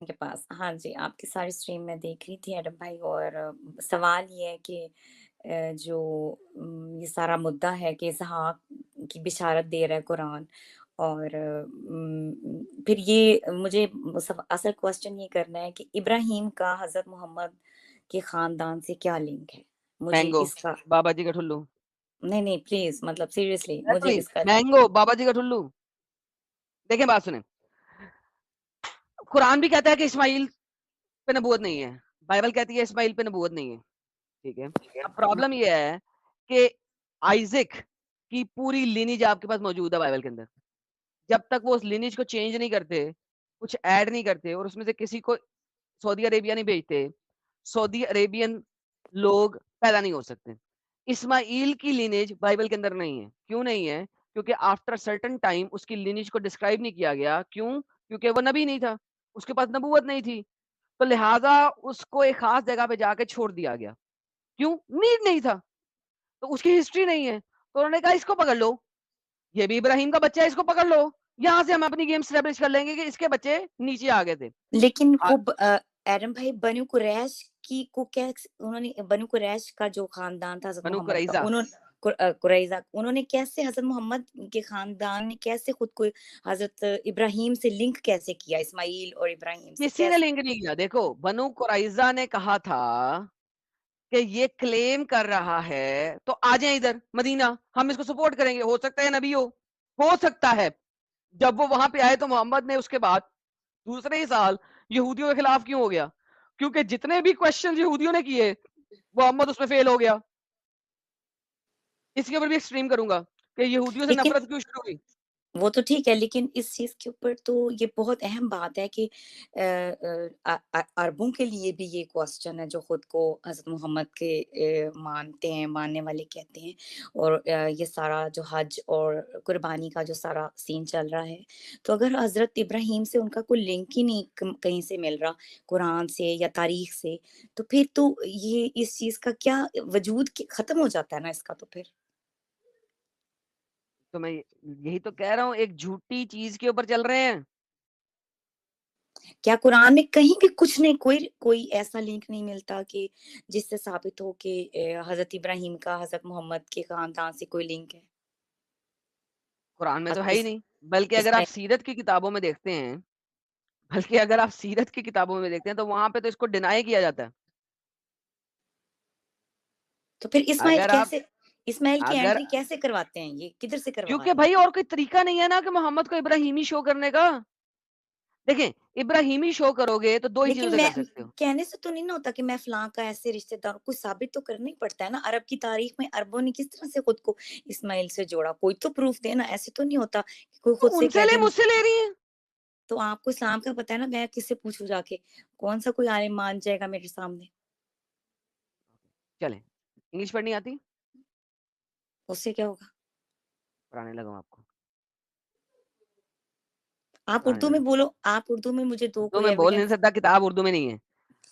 کے پاس ہاں جی، آپ کی ساری اسٹریم میں دیکھ رہی تھی ایڈم بھائی، اور سوال یہ ہے کہ جو یہ سارا مدعا ہے کہ اسحاق کی بشارت دے رہا ہے قرآن، اور پھر یہ مجھے اصل کوشچن یہ کرنا ہے کہ ابراہیم کا حضرت محمد کے خاندان سے کیا لنک ہے؟ مجھے مینگو اس کا بابا جی کا ٹھلو، نہیں پلیز، مطلب سیریسلی مجھے اس کا مینگو بابا جی کا ٹھلو. دیکھیں بات سنیں، قرآن بھی کہتا ہے کہ اسماعیل پہ نبوت نہیں ہے، بائبل کہتی ہے اسماعیل پہ نبوت نہیں ہے، ٹھیک ہے. اب پرابلم یہ ہے کہ آئزک کی پوری لینیج آپ کے پاس موجود ہے بائبل کے اندر. جب تک وہ اس لینیج کو چینج نہیں کرتے، کچھ ایڈ نہیں کرتے، اور اس میں سے کسی کو سعودی عربیہ نہیں بھیجتے، سعودی عربین لوگ پیدا نہیں ہو سکتے. اسماعیل کی لینیج بائبل کے اندر نہیں ہے. کیوں نہیں ہے؟ کیونکہ آفٹر سرٹن ٹائم اس کی لینیج کو ڈسکرائب نہیں کیا گیا. کیوں؟ کیونکہ وہ نبی نہیں تھا، اس کے پاس نبوت نہیں تھی، تو لہٰذا اس کو ایک خاص جگہ پہ جا کے چھوڑ دیا گیا. کیوں؟ نیڈ نہیں تھا، تو اس کی ہسٹری نہیں ہے. تو انہوں نے کہا اس کو پکڑ لو، یہ بھی ابراہیم کا بچہ ہے، اس کو پکڑ لو، یہاں سے ہم اپنی گیم اسٹیبلش کر لیں گے کہ اس کے بچے نیچے آ گئے تھے. لیکن وہ ایڈم بھائی بنو قریش کی کو کیا انہوں نے، بنو قریش کا جو خاندان تھا حضرت بنو محمد کا، قریظہ، قریظہ، انہوں نے کیسے حضرت محمد کے خاندان نے کیسے خود کو حضرت ابراہیم سے لنک کیسے کیا، اسماعیل اور ابراہیم سے کسی نے کیسے؟ لنک نہیں کیا. دیکھو بنو قریظہ نے کہا تھا کہ یہ کلیم کر رہا ہے تو آ جائیں ادھر مدینہ، ہم اس کو سپورٹ کریں گے، ہو سکتا ہے نبی ہو سکتا ہے. جب وہ وہاں پہ آئے تو محمد نے اس کے بعد دوسرے ہی سال یہودیوں کے خلاف کیوں ہو گیا؟ کیونکہ جتنے بھی کوشچن یہودیوں نے کیے محمد اس میں فیل ہو گیا. اس کے اوپر بھی ایکسٹریم کروں گا کہ یہودیوں سے لیکن نفرت کیوں شروع ہوئی. وہ تو ٹھیک ہے، لیکن اس چیز کے اوپر تو یہ بہت اہم بات ہے کہ عربوں کے لیے بھی یہ کوسچن ہے جو خود کو حضرت محمد کے مانتے ہیں، ماننے والے کہتے ہیں، اور یہ سارا جو حج اور قربانی کا جو سارا سین چل رہا ہے، تو اگر حضرت ابراہیم سے ان کا کوئی لنک ہی نہیں کہیں سے مل رہا، قرآن سے یا تاریخ سے، تو پھر تو یہ اس چیز کا کیا وجود ختم ہو جاتا ہے نا اس کا. تو پھر تو میں یہی تو کہہ رہا ہوں، ایک جھوٹی چیز کے اوپر چل رہے ہیں. کیا قرآن میں کہیں بھی کچھ نہیں، کوئی ایسا لنک نہیں ملتا کہ جس سے ثابت ہو کہ حضرت ابراہیم کا حضرت محمد کے خاندان سے کوئی لنک ہے؟ قرآن میں تو ہے ہی نہیں. بلکہ اس اگر میں آپ سیرت کی کتابوں میں دیکھتے ہیں، تو وہاں پہ تو اس کو ڈینائی کیا جاتا ہے. تو پھر اگر آپ اسماعیل کی اگر انٹری کیسے کرواتے ہیں؟ یہ کدھر سے کروا کیونکہ رہے ہیں؟ بھائی اور کوئی طریقہ نہیں ہے نا کہ محمد کو ابراہیمی شو کرنے کا. دیکھیں ابراہیمی شو کرو گے تو دو ہی چیزوں لیکن سے میں کر سکتے ہو. کہنے سے تو نہیں نا ہوتا کہ میں فلاں کا ایسے رشتہ دار، کچھ ثابت تو کرنا ہی پڑتا ہے نا. عرب کی تاریخ میں عربوں نے کس طرح سے خود کو اسماعیل سے جوڑا؟ کوئی تو پروف دے نا. ایسے تو نہیں ہوتا کہ کوئی خود تو سے ان سے کہہ لے، دے. مجھ سے لے رہی ہیں. تو آپ کو اسلام کا پتہ ہے نا، میں کس سے پوچھوں جا کے؟ کون سا کوئی عالم مان جائے گا میرے سامنے؟ چلیں، انگلش پڑھنی آتی؟ اس سے کیا ہوگا؟ پڑھانے لگا آپ کو. آپ اردو میں بولو، آپ اردو میں مجھے دو اردو کوئی میں بول نہیں ایویڈنس. سکتا، کتاب اردو میں نہیں ہے.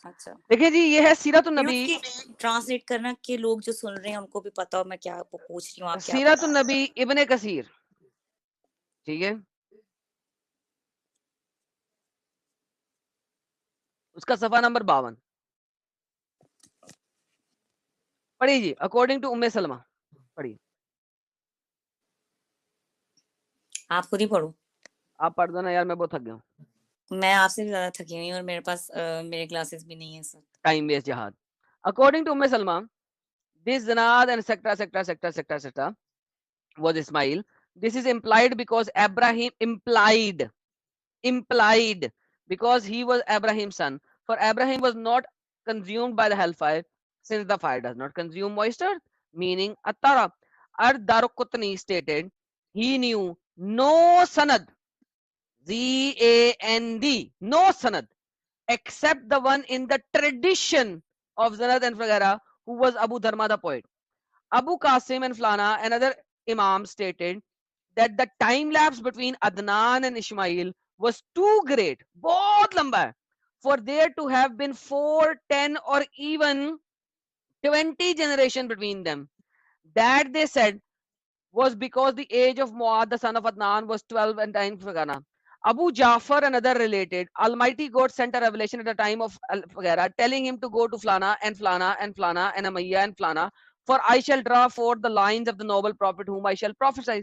اچھا، دیکھیں جی، یہ ہے سیرت اس النبی. کی ٹرانسلیٹ کرنا کہ لوگ جو سن رہے ہیں ان کو بھی پتا ہو میں کیا پوچھ رہی ہوں، آپ کیا سیرت بتا رہے النبی ابن کثیر، ٹھیک ہے، اس کا صفحہ نمبر 52 پڑھیے جی. اکارڈنگ ٹو ام سلمہ، پڑھیے. آپ خود ہی پڑھو. آپ پڑھ دو نا یار، میں بہت تھک گیا ہوں. میں آپ سے بھی زیادہ تھکی ہوئی ہوں، اور میرے پاس میرے کلاسز بھی نہیں ہیں سر. ٹائم ویسٹ جہاد. اکارڈنگ ٹو ام سلمہ، this Zanad and etc. was Ismail. This is implied because Abraham implied because he was Abraham's son. For Abraham was not consumed by the hellfire, since the fire does not consume moisture, meaning Attara. Ad-Darqutni stated he knew no sanad, Z-A-N-D, no sanad, except the one in the tradition of Zanad and Fagara, who was Abu Dharma the poet. Abu Qasim and Flana, another Imam, stated that the time lapse between Adnan and Ishmael was too great, bahut lamba hai, for there to have been 4, 10 or even 20 generations between them. That, they said, was because the age of Muad, the son of Adnan, was 12 and 9 Fagana. Abu Jafar and other related, Almighty God sent a revelation at the time of Al-Faghara, telling him to go to Flana and Flana and Flana and Amayya and Flana, for I shall draw forth the lines of the noble prophet whom I shall prophesy.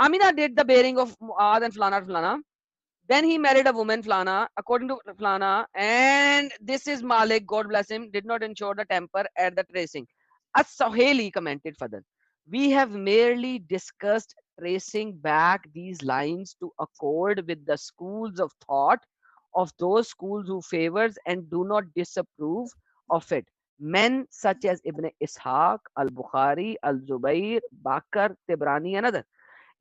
Amina did the bearing of Muad and Flana. Then he married a woman, Flana, according to Flana, and this is Malik, God bless him, did not ensure the temper at the tracing. As-Suhaili commented further, we have merely discussed tracing back these lines to accord with the schools of thought of those schools who favors and do not disapprove of it. Men such as Ibn Ishaq, Al-Bukhari, Al-Zubayr, Bakr, Tibrani and others.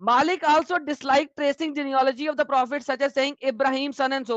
Malik also disliked tracing genealogy of the prophet such as saying Ibrahim son and so.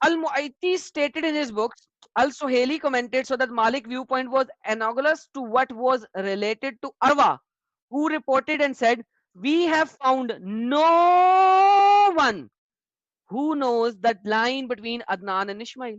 Al-Mu'ayti stated in his books, Al-Suhaili commented, so that Malik viewpoint was analogous to what was related to Arwa, who reported and said, we have found no one who knows that line between Adnan and Ishmael.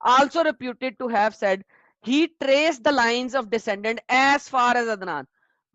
also reputed to have said he traced the lines of descendant as far as Adnan.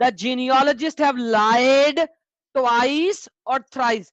The genealogists have lied twice or thrice.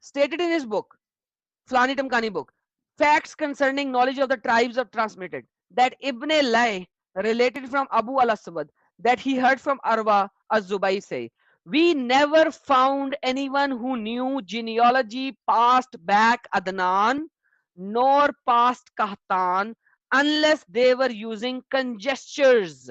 stated in his book, Flani Tamkani book, facts concerning knowledge of the tribes of transmitted that Ibn Lay related from Abu al-Aswad that he heard from Arwa az-Zubayr say, we never found anyone who knew genealogy past back Adnan nor past Kahtan unless they were using conjectures.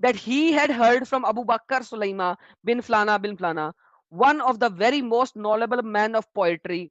that he had heard from Abu Bakr Sulaima bin Flana, one of the very most knowledgeable men of poetry,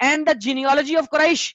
and the genealogy of Quraysh,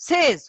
says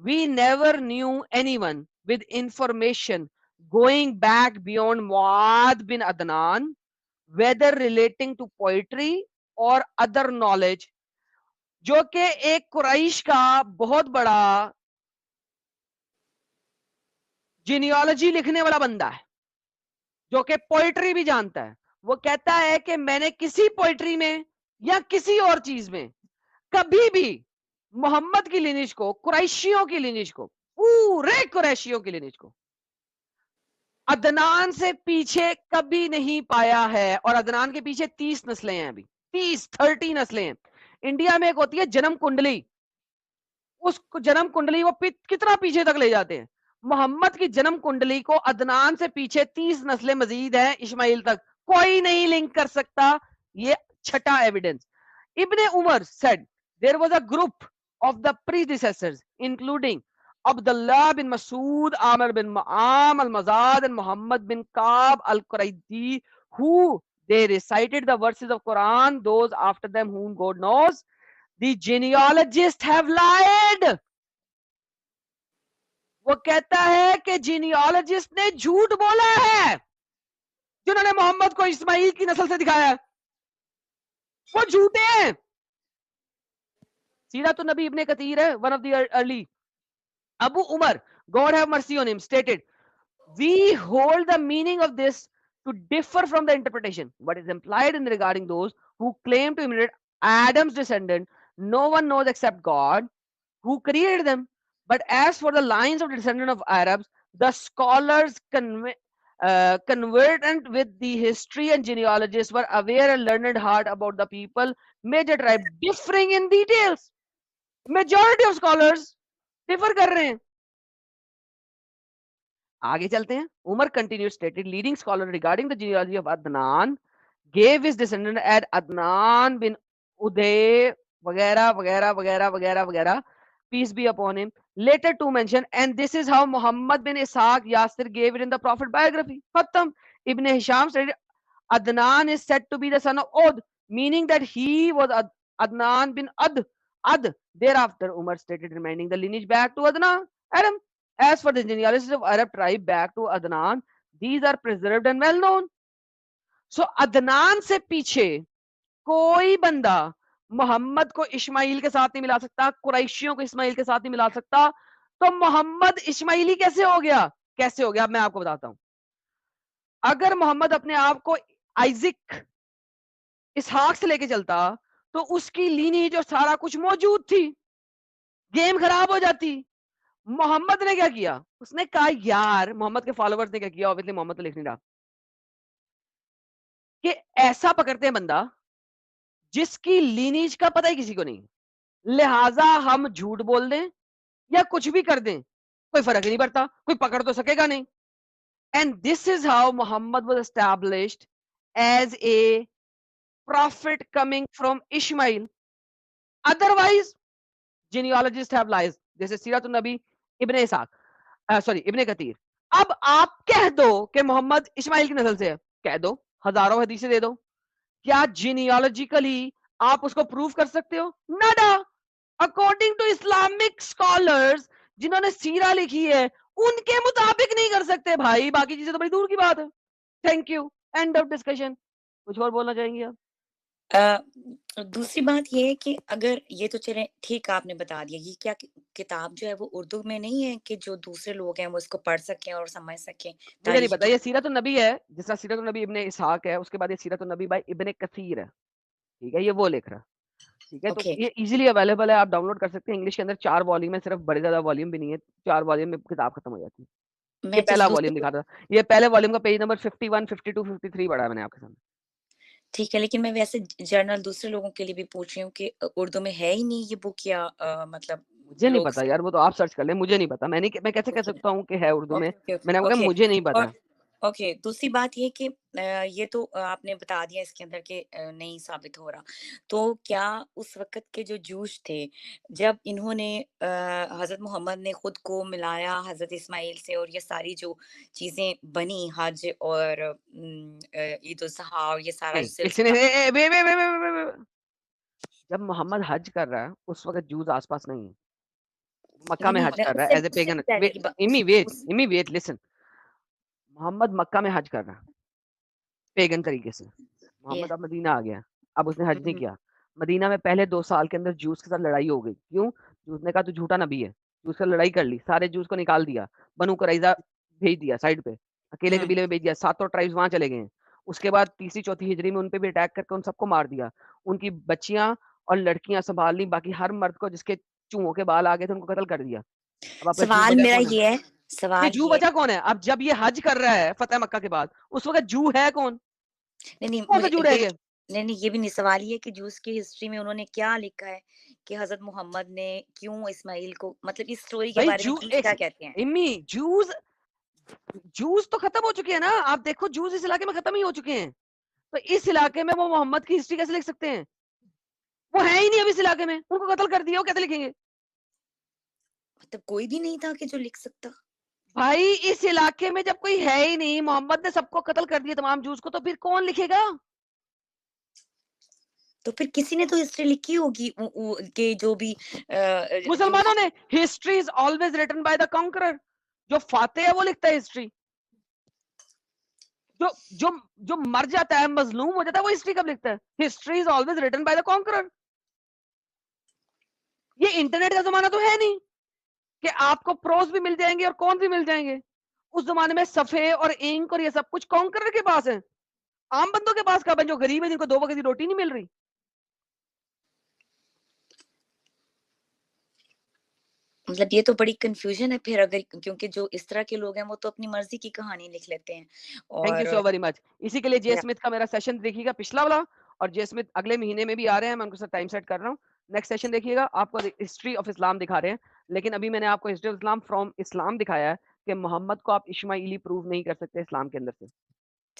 we never knew anyone with information going back beyond Muad bin Adnan whether relating to poetry or other knowledge, جو کہ ایک قریش کا بہت بڑا genealogy لکھنے والا بندہ ہے جو کہ پوئٹری بھی جانتا ہے. وہ کہتا ہے کہ میں نے کسی پوئٹری میں یا کسی اور چیز میں کبھی بھی محمد کی لینیج کو, قریشیوں کی لینیج کو, پورے قریشیوں کی لینیج کو عدنان سے پیچھے کبھی نہیں پایا ہے. اور عدنان کے پیچھے 30 نسلیں ہیں, ابھی 30 نسلیں ہیں. انڈیا میں ایک ہوتی ہے جنم کنڈلی, اس جنم کنڈلی وہ کتنا پیچھے تک لے جاتے ہیں. محمد کی جنم کنڈلی کو عدنان سے پیچھے 30 نسلیں مزید ہیں اسماعیل تک, کوئی نہیں لنک کر سکتا. یہ چھٹا ایویڈنس. ابن عمر said there was a group of the predecessors including Abdullah bin Masud, Amr bin Ma'am al-Mazad and Muhammad bin Ka'b al-Quraidi who they recited the verses of Quran. Those after them whom God knows, the genealogists have lied. وہ کہتا ہے کہ جینیالوجسٹ نے جھوٹ بولا ہے جنہوں نے محمد کو اسماعیل کی نسل سے دکھایا ہے, وہ جھوٹے ہیں. سیرت النبی ابن کثیر ہے, one of the early. Abu Umar, God have mercy on him, stated, we hold the meaning of this to differ from the interpretation. What is implied in regarding those who claim to imitate Adam's descendant, no one knows except God who created them. But as for the lines of the descendant of Arabs, the scholars conversant with the history and genealogists were aware and learned hard about the people, major tribe differing in details. Majority of scholars differ کر رہے ہیں. آگے چلتے ہیں. عمر continued stated, leading scholar regarding the genealogy of Adnan gave his descendant as Adnan bin Uday وغیرہ وغیرہ وغیرہ وغیرہ وغیرہ, peace be upon him, later to mention, and this is how Muhammad bin Ishaq Yasir gave it in the prophet biography. Khatam. Ibn Hisham said Adnan is said to be the son of Od, meaning that he was Adnan bin Ad. Thereafter Umar stated, reminding the lineage back to Adnan, Adam. As for the genealogies of Arab tribe back to Adnan, these are preserved and well known. So Adnan سے پیچھے کوئی بندہ محمد کو اسماعیل کے ساتھ نہیں ملا سکتا, قریشیوں کو اسماعیل کے ساتھ نہیں ملا سکتا. تو محمد اسماعیلی کیسے ہو گیا؟ کیسے ہو گیا میں آپ کو بتاتا ہوں. اگر محمد اپنے آپ کو آئزک اسحاق سے لے کے چلتا تو اس کی لینیج اور سارا کچھ موجود تھی, گیم خراب ہو جاتی. محمد نے کیا کیا؟ اس نے کہا یار, محمد کے فالوورز نے کیا کیا, obviously محمد تو لکھ نہیں رہا, کہ ایسا پکڑتے ہیں بندہ جس کی لینیج کا پتہ ہی کسی کو نہیں, لہٰذا ہم جھوٹ بول دیں یا کچھ بھی کر دیں, کوئی فرق ہی نہیں پڑتا, کوئی پکڑ تو سکے گا نہیں. And this is how Muhammad was established as a prophet coming from Ishmael. Otherwise, genealogists have lies. This is Sirat al-Nabi Ibn Ishaq. ابن کثیر. اب آپ کہہ دو کہ محمد اسماعیل کی نسل سے ہے, کہہ دو, ہزاروں حدیثیں دے دو, کیا جینیالوجیکلی آپ اس کو پروف کر سکتے ہو؟ ناڈا. اکارڈنگ ٹو اسلامک اسکالرز جنہوں نے سیرہ لکھی ہے ان کے مطابق نہیں کر سکتے بھائی, باقی چیزیں تو بڑی دور کی بات ہے. Thank you, and of discussion. کچھ اور بولنا چاہیں گے آپ؟ دوسری بات یہ ہے کہ اگر یہ تو چلیں ٹھیک آپ نے بتا دیا, یہ کیا کتاب جو ہے وہ اردو میں نہیں ہے کہ جو دوسرے لوگ ہیں وہ اس کو پڑھ سکیں اور سمجھ سکیں؟ مجھے نہیں تاریخی پتا, یہ سیرت النبی ہے, جس طرح سیرت النبی ابن اسحاق ہے, اس کے بعد یہ سیرت النبی بائی ابن کثیر ہے, ٹھیک ہے, یہ وہ لکھ رہا, ٹھیک ہے. تو اوکے. یہ ایزیلی اویلیبل ہے, آپ ڈاؤن لوڈ کر سکتے ہیں. انگلش کے اندر 4 والیوم ہے, صرف بڑے زیادہ والیوم بھی نہیں ہے, 4 والیوم میں کتاب ختم ہو جاتی ہے. میں یہ پہلا جس دوسری والیوم دکھا تھا, یہ پہلے والیوم کا پیج نمبر 51 52 53 پڑھا ہے میں نے آپ کے سامنے. ٹھیک ہے, لیکن میں ویسے جرنل دوسرے لوگوں کے لیے بھی پوچھ رہی ہوں کہ اردو میں ہے ہی نہیں یہ بک, یا مطلب مجھے نہیں لوگ پتا یار, وہ تو آپ سرچ کر لیں, مجھے نہیں پتا. میں کیسے کہہ سکتا ہوں کہ ہے اردو میں؟ اوکے میں نے آپ کو کہا اوکے مجھے نہیں پتا. اوکے. دوسری بات یہ کہ یہ تو آپ نے بتا دیا اس کے اندر کہ نہیں ثابت ہو رہا, تو کیا اس وقت کے جو جوش تھے جب انہوں نے حضرت محمد نے خود کو ملایا حضرت اسماعیل سے, اور یہ ساری جو چیزیں بنی, حج اور عید الاضحیٰ اور یہ سارا جو نہیں, اس سلسلہ, نے جب محمد حج کر رہا ہے اس وقت جوز آس پاس نہیں ہے, مکہ نہیں میں نہیں حج میں کر رہا اس ہے سے ایز اے اس سے پیگن. پہلے کی ایمی ویٹ لسن, محمد مکہ میں حج کر رہا ہے پیگن طریقے سے, Yeah. محمد اب مدینہ آ گیا, اب اس نے حج نہیں Mhm. کیا. مدینہ میں پہلے 2 سال کے اندر جوس کے ساتھ لڑائی ہو گئی. کیوں؟ جوس نے کہا تو جھوٹا نبی ہے. جوس سے لڑائی کر لی, سارے جوس کو نکال دیا, بنو قریظہ بھیج دیا سائڈ پہ, اکیلے Mm. قبیلے میں بھیج دیا, ساتوں ٹرائبز وہاں چلے گئے ہیں. اس کے بعد تیسری چوتھی ہجری میں ان پہ بھی اٹیک کر کے ان سب کو مار دیا. ان کی بچیاں اور لڑکیاں سنبھال لی, باقی ہر مرد کو جس کے چونہوں کے بال آ گئے تھے ان کو قتل کر دیا. اب آپ کا جو سوال بچا میرا کون ہے؟ یہ ہے، یہ سوال جو یہ بچا کون ہے؟ اب جب یہ حج کر رہا ہے فتح مکہ کے بعد, اس وقت جو ہے کون؟ نہیں نہیں کون سا مجھے جو رہ یہ گیا؟ نہیں نہیں یہ بھی نہیں، سوال یہ کہ جوس کی ہسٹری میں انہوں نے کیا لکھا ہے کہ حضرت محمد نے کیوں اسماعیل کو، مطلب اس سٹوری کے بھائی بارے میں جو جوس ایک کیا کہتے ہیں؟ امی جوز تو ختم ہو چکے ہیں نا. آپ دیکھو جوز اس علاقے میں ختم ہی ہو چکے ہیں, تو اس علاقے میں وہ محمد کی ہسٹری کیسے لکھ سکتے ہیں؟ وہ ہے ہی نہیں اب اس علاقے میں, ان کو قتل کر دیا, وہ کیسے لکھیں گے؟ مطلب کوئی بھی نہیں تھا کہ جو لکھ سکتا؟ بھائی اس علاقے میں جب کوئی ہے ہی نہیں, محمد نے سب کو قتل کر دیا تمام جوز کو, تو پھر کون لکھے گا؟ تو پھر کسی نے تو ہسٹری لکھی ہوگی کہ جو بھی جوس. مسلمانوں نے. History is always written by the conqueror. جو فاتح ہے وہ لکھتا ہے ہسٹری. جو جو جو مر جاتا ہے, مظلوم ہو جاتا ہے, وہ ہسٹری کب لکھتا ہے؟ History is always written by the conqueror. یہ انٹرنیٹ کا زمانہ تو ہے نہیں کہ آپ کو پروز بھی مل جائیں گے اور کون بھی مل جائیں گے. اس زمانے میں صفحے اور انک اور یہ سب کچھ کانکرر کے پاس ہے, عام بندوں کے پاس کب ہے جو غریب ہے, جن کو 2 وقت کی روٹی نہیں مل رہی. مطلب یہ تو بڑی کنفیوژن ہے پھر، اگر کیونکہ جو اس طرح کے لوگ ہیں وہ تو اپنی مرضی کی کہانی لکھ لیتے ہیں. تھینک یو اور سو ویری مچ. اسی کے لیے جے اسمتھ کا میرا سیشن دیکھیے گا پچھلا والا, اور جے اسمتھ اگلے مہینے میں بھی آ رہے ہیں, میں ان کو ٹائم سیٹ کر رہا ہوں. نیکسٹ سیشن دیکھیے گا, آپ کو ہسٹری آف اسلام دکھا رہے ہیں, لیکن ابھی میں نے آپ کو ہسٹری آف اسلام فرام اسلام دکھایا ہے کہ محمد کو آپ اشماعیلی پروو نہیں کر سکتے اسلام کے اندر سے.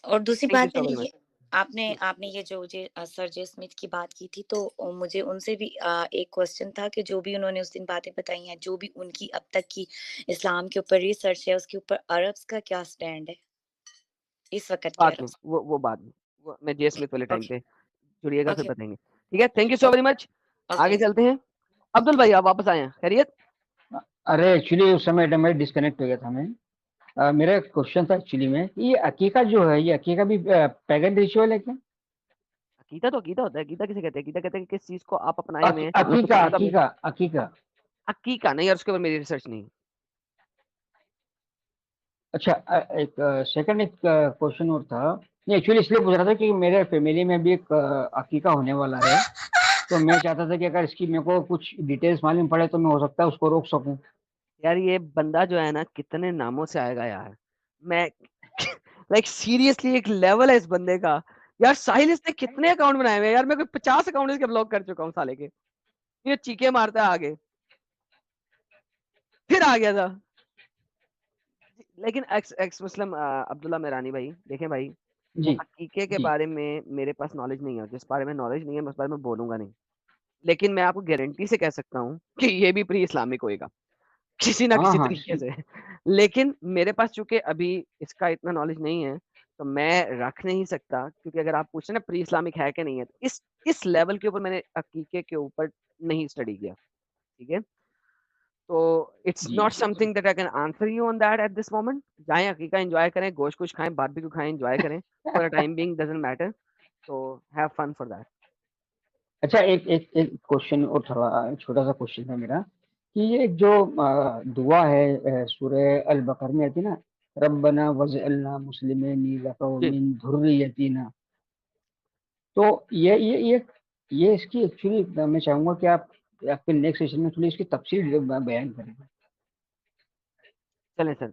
اور دوسری تھینک یو بات میں سو نے ویری یہ، مچ. آپ نے یہ جو سر جے اسمتھ کی بات کی تھی، تو مجھے ان سے بھی ایک کوسچن تھا کہ جو بھی انہوں نے اس دن باتیں بتائی ہیں، جو بھی ان کی اب تک کی اسلام کے اوپر ریسرچ ہے، اس کے اوپر عربس کا کیا سٹینڈ ہے اس وقت کے بعد میں عربس؟ وہ بعد میں میں جے اسمتھ والے ٹائم اوکے پہ جڑیے گا, پھر اوکے بتائیں گے. ٹھیک ہے, thank you so very much. Okay. آگے چلتے ہیں. عبدل بھائی آپ واپس آئے ہیں, خیریت؟ ارے ایکچولی اس سمے میں ڈسکنیکٹ ہو گیا تھا. میرا کوشچن تھا ایکچولی میں, یہ عقیقہ جو ہے, یہ عقیقہ بھی پیگن ریچول ہے کیا؟ عقیدہ تو عقیدہ ہوتا ہے. عقیدہ کسے کہتے ہیں؟ عقیدہ کہتے ہیں کہ کس چیز کو آپ اپنائے ہوئے ہیں. عقیقہ اس کا عقیقہ عقیقہ عقیقہ نہیں, اور اس کے اوپر میری ریسرچ نہیں. اچھا, ایک سیکنڈ ایک کوشچن اور تھا. نہیں ایکچولی اس لیے پوچھ رہا تھا کہ میرے فیملی میں بھی ایک عقیقہ ہونے والا ہے, تو میں چاہتا تھا کہ اگر اس کی میرے کو کچھ ڈیٹیلس معلوم پڑے تو میں ہو سکتا ہے اس کو روک سکوں. یار یہ بندہ جو ہے نا کتنے ناموں سے آئے گا یار, میں لائک سیریسلی ایک لیول ہے اس بندے کا. یار ساحل اس نے کتنے اکاؤنٹ بنائے ہوئے ہیں یار, میں کوئی 50 اکاؤنٹ اس کے بلاک کر چکا ہوں سالے کے. یہ چیخے مارتا ہے آگے, پھر آ گیا تھا. لیکن ایکس مسلم عبداللہ میرانی بھائی دیکھیں بھائی, جی عقیقے کے جی بارے میں میرے پاس نالج نہیں ہے, جس بارے میں نالج نہیں ہے میں اس بارے میں بولوں گا نہیں. لیکن میں آپ کو گارنٹی سے کہہ سکتا ہوں کہ یہ بھی پری اسلامک ہوئے گا کسی نہ ہاں کسی ہاں طریقے سے. لیکن میرے پاس چونکہ ابھی اس کا اتنا نالج نہیں ہے تو میں رکھ نہیں سکتا, کیونکہ اگر آپ پوچھیں نا پری اسلامک ہے کہ نہیں ہے, تو اس لیول کے اوپر میں نے عقیقے کے اوپر نہیں اسٹڈی کیا. ٹھیک ہے, تو اٹس جی not something that I can answer you on that at this moment. جائیں عقیقہ انجوائے کریں, گوشت کچھ کھائیں, باربیکیو کھائیں, انجوائے کریں for time being, doesn't matter. تو ہیو فن فار دیٹ. اچھا, ایک ایک ایک کوشچن اور تھوڑا چھوٹا سا کوشچن تھا میرا, کہ یہ جو دعا ہے سورہ البقر میں آتی نا, ربنا وجعلنا مسلمین لک جی ومن ذریتنا, تو یہ اس کی ایکچولی میں چاہوں گا کہ آپ کے نیکسٹ سیشن میں تھوڑی اس کی تفصیل بیان کریں. چلیں سر,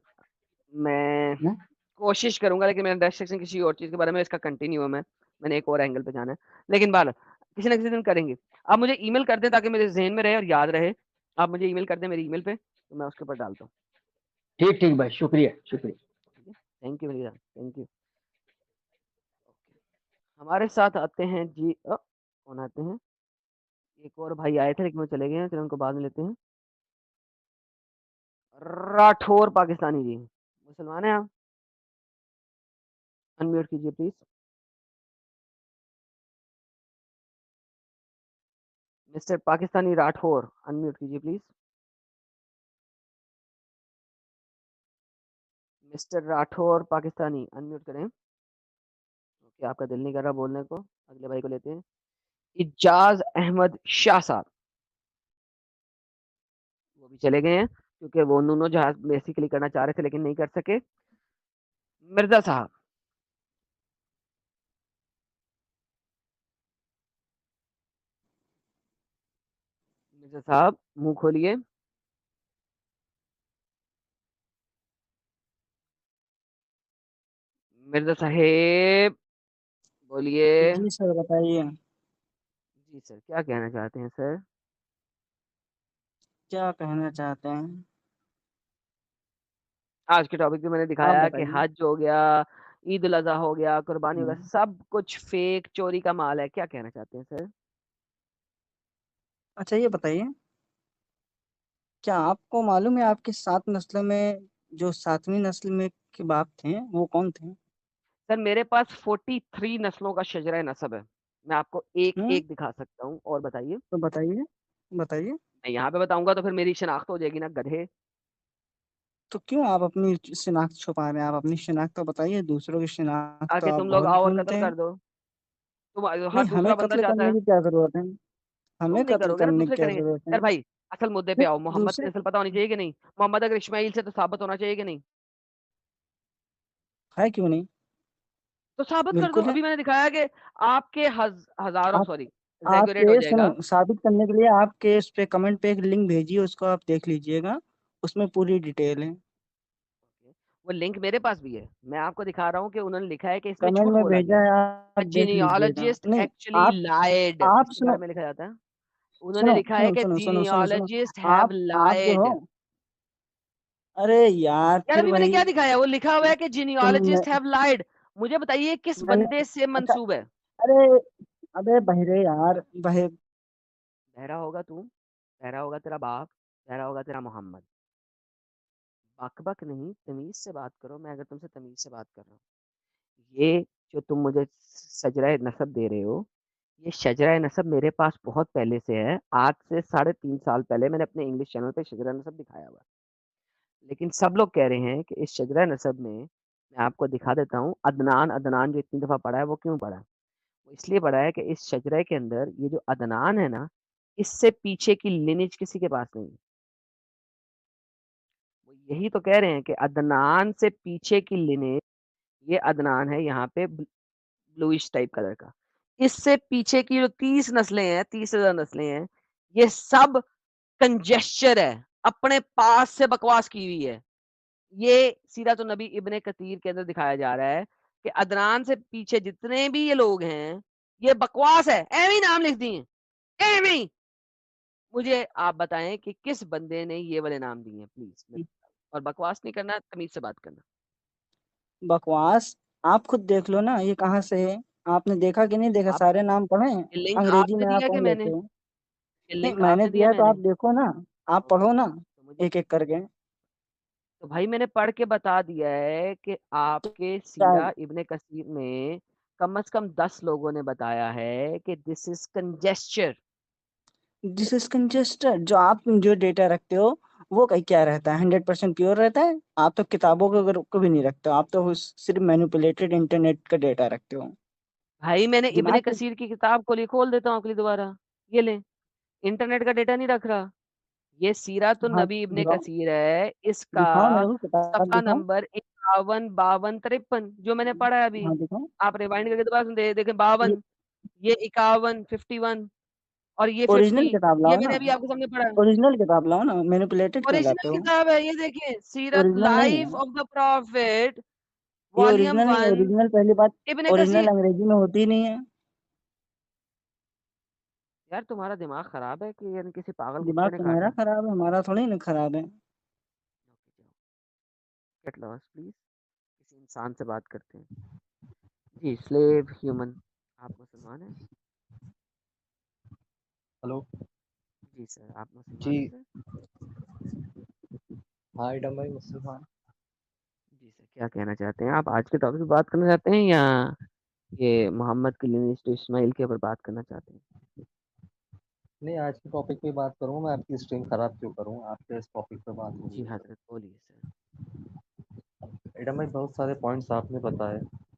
میں نا کوشش کروں گا, لیکن میرا نیکسٹ سیکشن کسی اور چیز کے بارے میں اس کا کنٹینیو ہے, میں نے ایک اور اینگل پہ جانا ہے. لیکن بات کسی نہ کسی دن کریں گے. آپ مجھے ای میل کر دیں تاکہ میرے ذہن میں رہے اور یاد رہے. آپ مجھے ای میل کر دیں میری ای میل پہ, تو میں اس کے اوپر ڈالتا ہوں. ٹھیک ٹھیک بھائی, شکریہ شکریہ. تھینک یو بھیا, تھینک یو. ہمارے ساتھ آتے ہیں جی, کون آتے ہیں, ایک اور بھائی آئے تھے لیکن وہ چلے گئے ہیں, چلو ان کو بعد میں لیتے ہیں. راٹھور پاکستانی جی, مسلمان ہیں آپ؟ انمیوٹ کیجیے please. Mister Pakistani Rathore, unmute کیجیے please. Mister Rathore Pakistani, unmute کریں. کہ آپ کا دل نہیں کر رہا بولنے کو. اگلے بھائی کو لیتے ہیں. اجاز احمد شاہ صاحب وہ بھی چلے گئے ہیں کیونکہ وہ نونو جہاز بیسیکلی کرنا چاہ رہے تھے لیکن نہیں کر سکے. مرزا صاحب مرزا صاحب منہ کھولیے. مرزا صاحب بولیے. جی سر بتائیے جی سر کیا کہنا چاہتے ہیں سر؟ کیا کہنا چاہتے ہیں. آج کے ٹاپک میں میں نے آپ دکھایا کہ بتائیے. حج ہو گیا, عید الاضحیٰ ہو گیا, قربانی ہو گیا, ہوں. سب کچھ فیک چوری کا مال ہے. کیا کہنا چاہتے ہیں سر؟ اچھا یہ بتائیے کیا آپ کو معلوم ہے آپ کے 7 نسلوں میں جو 7ویں نسل میں کے باپ تھے وہ کون تھے؟ سر میرے پاس 43 نسلوں کا شجرہ نسب ہے. میں آپ کو ایک ہوں ایک دکھا سکتا ہوں. اور بتائیے. تو بتائیے میں یہاں پہ بتاؤں گا تو پھر میری شناخت ہو جائے گی نا گدھے. تو کیوں آپ اپنی شناخت چھپا رہے ہیں. آپ اپنی شناخت تو بتائیے. دوسروں کی شناخت آ تو کے آپ تم لوگ بہت آؤ اور قتل ڈھونڈتے ہیں. کر دو. تم ہر نہیں ہمیں دوسرا بندہ قتل چاہتا کرنے ہے. کی کیا ضرورت ہے. ہمیں تم نہیں قتل کرو گے نا, کرنے کی دوسرے کیا کریں گے. ضرورت ہے. یار بھائی اصل مدے پہ نہیں آؤ. محمد کی دوسرے نسل پتہ ہونی چاہیے کہ نہیں؟ محمد اگر اسماعیل سے تو ثابت ہونا چاہیے کہ نہیں؟ ہے کیوں نہیں. تو ثابت کر دو. بالکل ہے. ابھی میں نے دکھایا کہ آپ کے ہزاروں آپ سوری آپ ایگزیگوریٹ ہو کے جائے سنو گا. ثابت کرنے کے لیے آپ کے اس پہ کمنٹ پہ ایک لنک بھیجیے. اس کو آپ دیکھ لیجئے گا. اس میں پوری ڈیٹیل ہے. وہ لنک میرے پاس بھی ہے. میں آپ کو دکھا رہا ہوں کہ انہوں نے لکھا ہے کہ اس میں کمنٹ جھوٹ میں بولا بھیجا گیا. ہے. آپ دیکھ لیجئے گا. جینیالوجسٹ نہیں ایکچولی آپ لائڈ اس آپ کے سنو بارے میں لکھا جاتا ہے. انہوں نے سنو لکھا ہے سنو کہ سنو سنو سنو سنو جینیالوجسٹ ہیو آپ جو لائڈ. ہو. ارے یار یار پھر ابھی میں نے وہی کیا دکھایا؟ وہ لکھا ہوا ہے کہ تم جینیالوجسٹ ہیو لائڈ. مجھے بتائیے کس میں نے بندے سے اچھا منسوب ہے؟ ارے ابے بہرے یار بہرا ہوگا تو, بہرا ہوگا تیرا باپ, بہرا ہوگا تیرا محمد. بک بک نہیں, تمیز سے بات کرو. میں اگر تم سے تمیز سے بات کر رہا ہوں, یہ جو تم مجھے شجرہ نسب دے رہے ہو, یہ شجرہ نسب میرے پاس بہت پہلے سے ہے. آج سے 3.5 سال پہلے میں نے اپنے انگلش چینل پہ شجرہ نسب دکھایا ہوا. لیکن سب لوگ کہہ رہے ہیں کہ اس شجرہ نسب میں آپ کو دکھا دیتا ہوں. عدنان جو اتنی دفعہ پڑھا ہے وہ کیوں پڑھا ہے؟ وہ اس لیے پڑھا ہے کہ اس شجرے کے اندر یہ جو عدنان ہے نا, اس سے پیچھے کی لینیج کسی کے پاس نہیں ہے. وہ یہی تو کہہ رہے ہیں کہ عدنان سے پیچھے کی لینیج, یہ عدنان ہے یہاں پہ بلوئش ٹائپ کلر کا. اس سے پیچھے کی جو 30 نسلیں ہیں, 30 سے زیادہ نسلیں ہیں, یہ سب کنجسچر ہے, اپنے پاس سے بکواس کی ہوئی ہے. یہ سیرت النبی ابن کثیر کے اندر دکھایا جا رہا ہے کہ عدنان سے پیچھے جتنے بھی یہ لوگ ہیں یہ بکواس ہے. ایویں نام لکھ دیے, ایویں. مجھے آپ بتائیں کہ کس بندے نے یہ والے نام دیے ہیں پلیز. اور بکواس نہیں کرنا, تمیز سے بات کرنا. بکواس آپ خود دیکھ لو نا یہ کہاں سے ہے. آپ نے دیکھا کہ نہیں دیکھا. آپ سارے نام پڑھے ہیں. یہ لنک انگریزی آپ نے میں آپ دیا کہ پڑھ میں نے؟ لیتے ہو. یہ نہیں لنک میں آپ نے نے دیا دیا میں تو نے. آپ دیکھو نا. آپ اوکے پڑھو نا تو مجھے ایک ایک کر کے. تو بھائی میں نے پڑھ کے بتا دیا ہے کہ آپ کے سیرہ ابن کثیر میں کم از کم 10 لوگوں نے بتایا ہے کہ دس از کنجسچر. دس از کنجسٹڈ. جو آپ جو ڈیٹا رکھتے ہو وہ کیا رہتا ہے؟ 100% پیور رہتا ہے. آپ تو کتابوں کو بھی نہیں رکھتے ہو. آپ تو صرف مینوپولیٹڈ انٹرنیٹ کا ڈیٹا رکھتے ہو. بھائی میں نے ابن دماغ کے کثیر کی کتاب کھول دیتا ہوں اگلی دوبارہ. یہ لیں, انٹرنیٹ کا ڈیٹا نہیں رکھ رہا. یہ سیرت ہاں النبی ابن دکھاؤ کثیر ہے. اس کا دکھاؤ میرے کو کتاب صفحہ دکھاؤ. نمبر 51 52 53 جو میں نے پڑھا ہے ابھی. ہاں دکھاؤ. آپ ریوائنڈ کر کے دوبارہ دیکھیں. 52, یہ 51 51 اور یہ اوریجنل 50. کتاب یہ لاؤ میں نا. نے ابھی آپ کے سامنے پڑھا. اوریجنل کتاب لاؤ نا. مینوپولیٹڈ کیوں لاتے اوریجنل ہو؟ کتاب ہے یہ, دیکھیں سیرت اوریجنل نہیں لائف ہے. آف دا پروفٹ یہ والیوم اوریجنل نہیں ہے. 1 اوریجنل پہلی بات ابن کثیر. اوریجنل انگریزی میں ہوتی نہیں ہے. یار تمہارا دماغ خراب ہے کہ یعنی کسی پاگل دماغ کتے نے کاٹا تمہارا ہے؟ خراب ہے. ہمارا تھوڑی نا خراب ہے. Get lost please. کسی انسان سے بات کرتے ہیں. جی سلیو ہیومن, آپ مسلمان ہیں؟ ہلو جی سر آپ جی مسلمان ہیں سر؟ ہاں ایڈم بھائی مسلمان. جی سر کیا کہنا چاہتے ہیں آپ؟ آج کے ٹاپک پہ بات کرنا چاہتے ہیں یا یہ محمد کی لینیج اسماعیل کے اوپر بات کرنا چاہتے ہیں؟ نہیں آج کے ٹاپک پہ بات کروں. میں آپ کی اسٹریم خراب کیوں کروں؟ آپ کے اس ٹاپک پہ بات ہو رہی جی ہے. حضرت بولیے سر. ایڈم بھائی بہت سارے پوائنٹس آپ نے بتائے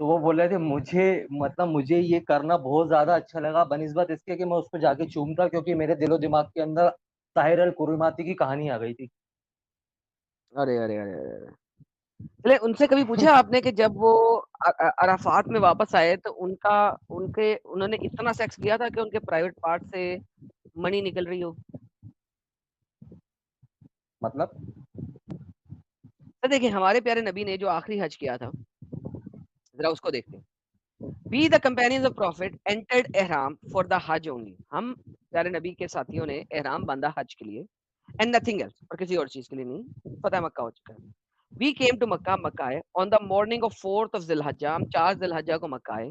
تو وہ بول رہے تھے مجھے مطلب مجھے یہ کرنا بہت زیادہ اچھا لگا بنسبت اس کے کہ میں اس کو جا کے چومتا، کیونکہ میرے دل و دماغ کے اندر طاہر القرماتی کی کہانی آ گئی تھی. ارے ارے ارے ارے چلے ان سے کبھی پوچھا آپ نے کہ جب وہ عرفات میں واپس آئے تو انہوں نے اتنا سیکس کیا تھا کہ ان کے پرائیویٹ پارٹ سے منی نکل رہی ہو؟ مطلب تو دیکھیں ہمارے پیارے نبی نے جو آخری حج کیا تھا ذرا اس کو دیکھتے ہیں. We the companions of Prophet entered ihram for the Hajj only. ہم پیارے نبی کے ساتھیوں نے احرام باندھا حج کے لیے and nothing else, اور کسی اور چیز کے لیے نہیں. فتح مکہ ہو چکا ہے. We came to Makkah, مکہ آئے on the morning of 4th of Zilhajjah. ہم 4 ذوالحجہ کو مکہ آئے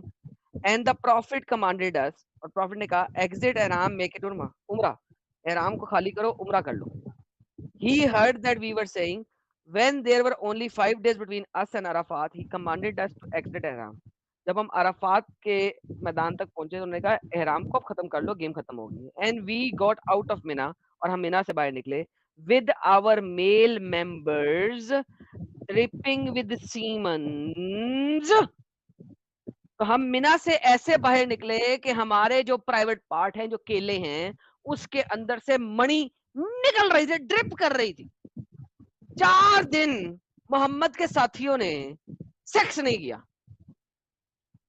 and the Prophet commanded us, اور Prophet نے کہا exit ihram, make it umrah. احرام کو خالی کرو، عمرہ کر لو. He heard that we were saying when there were only 5 days between us and Arafat, he commanded us to exit ihram. جب ہم عرفات کے میدان تک پہنچے تو انہوں نے کہا احرام کو اب ختم کر لو، گیم ختم ہو گئی. And we got out of Mina, اور ہم مینا سے باہر نکلے with our male members dripping with semens. تو ہم مینا سے ایسے باہر نکلے کہ ہمارے جو پرائیویٹ پارٹ ہیں، جو کیلے ہیں، اس کے اندر سے منی نکل رہی تھی، ڈرپ کر رہی تھی. 4 دن محمد کے ساتھیوں نے سیکس نہیں کیا،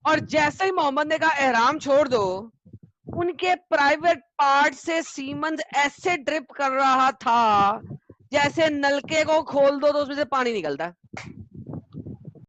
اور جیسے ہی محمد نے کہا احرام چھوڑ دو، ان کے پرائیویٹ پارٹ سے سیمنز ایسے ڈرپ کر رہا تھا جیسے نلکے کو کھول دو تو اس میں سے پانی نکلتا ہے.